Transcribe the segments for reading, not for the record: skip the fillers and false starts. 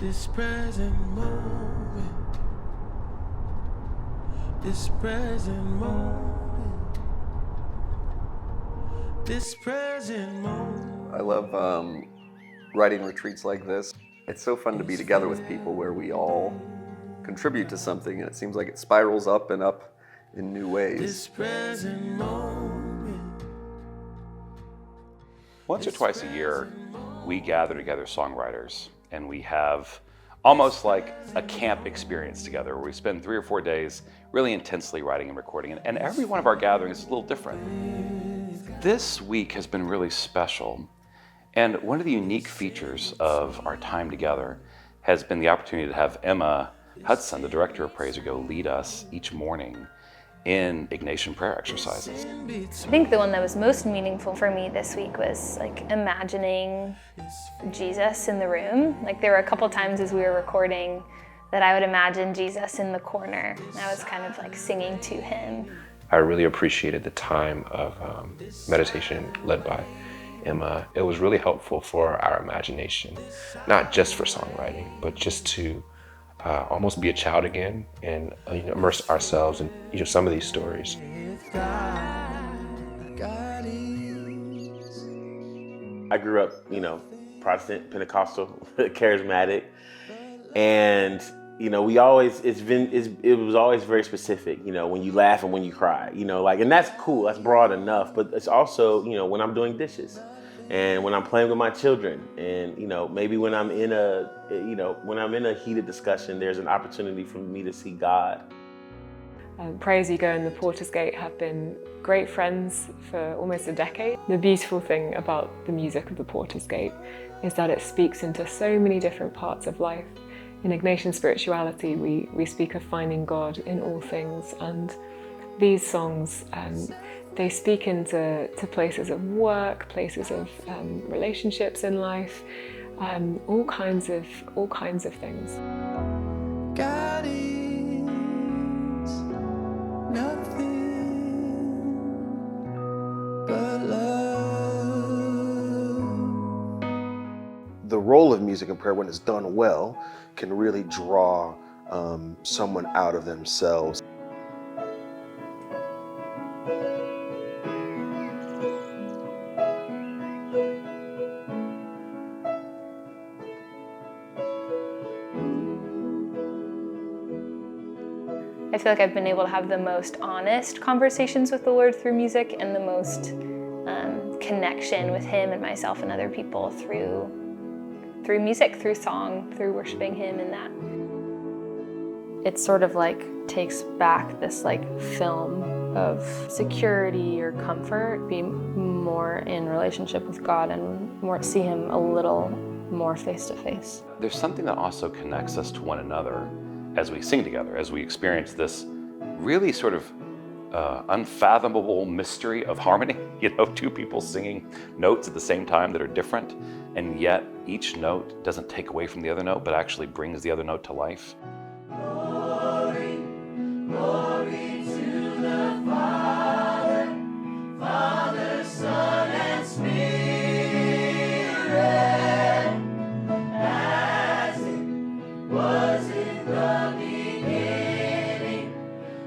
This present moment, this present moment, this present moment. I love writing retreats like this. It's so fun to be together with people where we all contribute to something, and it seems like it spirals up and up in new ways. This present moment. Once or twice a year, we gather together songwriters, and we have almost like a camp experience together where we spend 3 or 4 days really intensely writing and recording. And every one of our gatherings is a little different. This week has been really special. And one of the unique features of our time together has been the opportunity to have Emma Hudson, the director of Praise or Go, lead us each morning in Ignatian prayer exercises. I think the one that was most meaningful for me this week was like imagining Jesus in the room. Like there were a couple times as we were recording that I would imagine Jesus in the corner. I was kind of like singing to him. I really appreciated the time of meditation led by Emma. It was really helpful for our imagination, not just for songwriting, but just to almost be a child again and immerse ourselves in some of these stories. I grew up, Protestant, Pentecostal, charismatic, and we always it was always very specific. When you laugh and when you cry, and that's cool. That's broad enough. But it's also, when I'm doing dishes, and when I'm playing with my children, and maybe when I'm in a heated discussion, there's an opportunity for me to see God. Pray As You Go and the Porter's Gate have been great friends for almost a decade. The beautiful thing about the music of the Porter's Gate is that it speaks into so many different parts of life. In Ignatian spirituality, we speak of finding God in all things, and these songs, they speak into places of work, places of relationships in life, all kinds of things. God is nothing but love. The role of music and prayer, when it's done well, can really draw someone out of themselves. I feel like I've been able to have the most honest conversations with the Lord through music and the most connection with Him and myself and other people through music, through song, through worshiping Him in that. It sort of like takes back this like film of security or comfort, be more in relationship with God and more see Him a little more face to face. There's something that also connects us to one another as we sing together, as we experience this really sort of unfathomable mystery of harmony. Two people singing notes at the same time that are different, and yet each note doesn't take away from the other note, but actually brings the other note to life. Glory, glory to the Father, Father, Son, and Spirit, as it was in the beginning,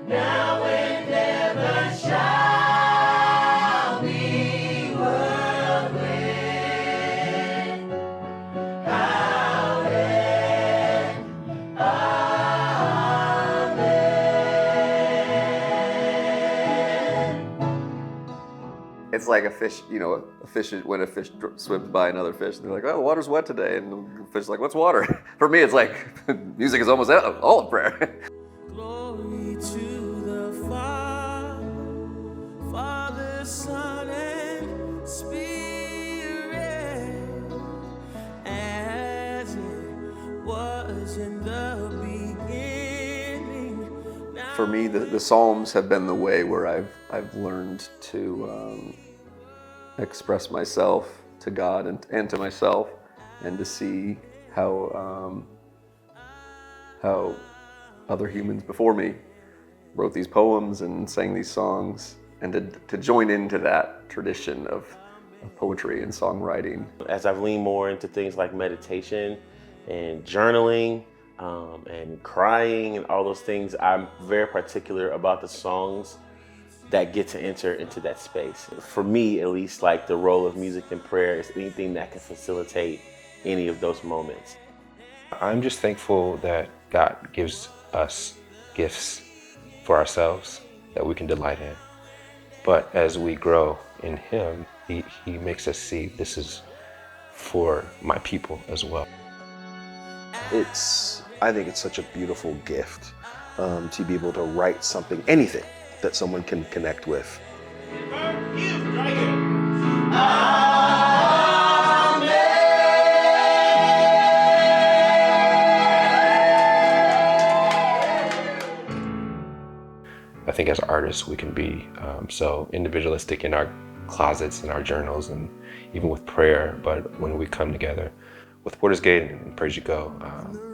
now and ever shall be, world with. Amen. It's like a fish, when a fish swims by another fish, and they're like, oh, the water's wet today. And the fish's like, what's water? For me, it's like music is almost all of prayer. Glory to the Father, Father, Son, and Spirit, as it was in the beginning. For me, the Psalms have been the way where I've learned to express myself to God and to myself, and to see how other humans before me wrote these poems and sang these songs, and to join into that tradition of poetry and songwriting. As I've leaned more into things like meditation and journaling and crying and all those things, I'm very particular about the songs that get to enter into that space. For me, at least, like the role of music and prayer is anything that can facilitate any of those moments. I'm just thankful that God gives us gifts for ourselves that we can delight in. But as we grow in Him, He makes us see this is for my people as well. I think it's such a beautiful gift to be able to write something, anything that someone can connect with. I think as artists, we can be so individualistic in our closets and our journals and even with prayer. But when we come together with Porter's Gate and Praise You Go,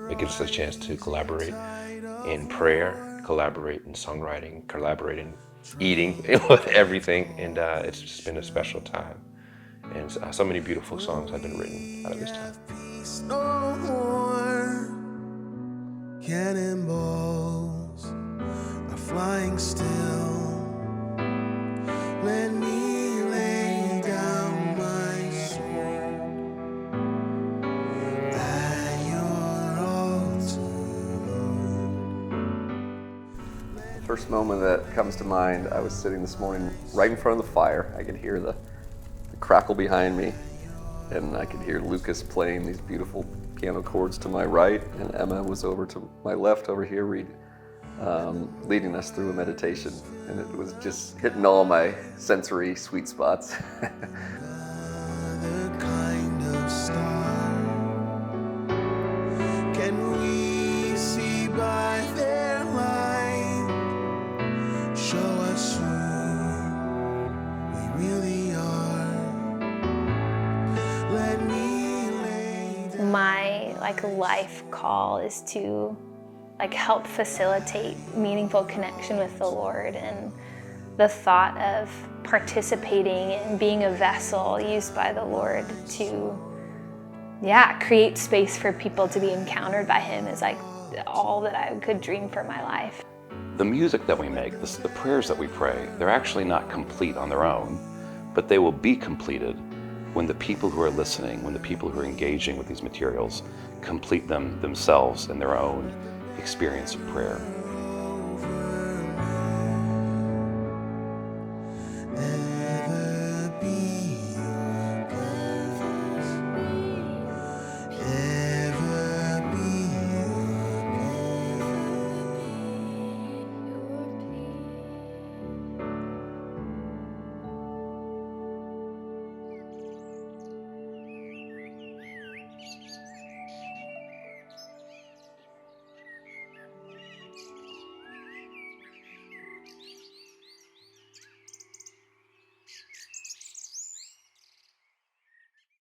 it gives us a chance to collaborate in prayer, collaborate in songwriting, collaborate in eating with everything. And it's just been a special time. And so many beautiful songs have been written out of this time. No more cannonballs are flying still. Let me lay down my sword at your altar. The first moment that comes to mind, I was sitting this morning right in front of the fire. I could hear the crackle behind me, and I could hear Lucas playing these beautiful piano chords to my right, and Emma was over to my left over here leading us through a meditation, and it was just hitting all my sensory sweet spots. Other kind of star. Can we see by their light? Show us who we really are. Let me lay down. My life call is to help facilitate meaningful connection with the Lord, and the thought of participating and being a vessel used by the Lord to create space for people to be encountered by Him is all that I could dream for my life. The music that we make, the prayers that we pray, they're actually not complete on their own, but they will be completed when the people who are listening, when the people who are engaging with these materials complete them themselves in their own experience of prayer.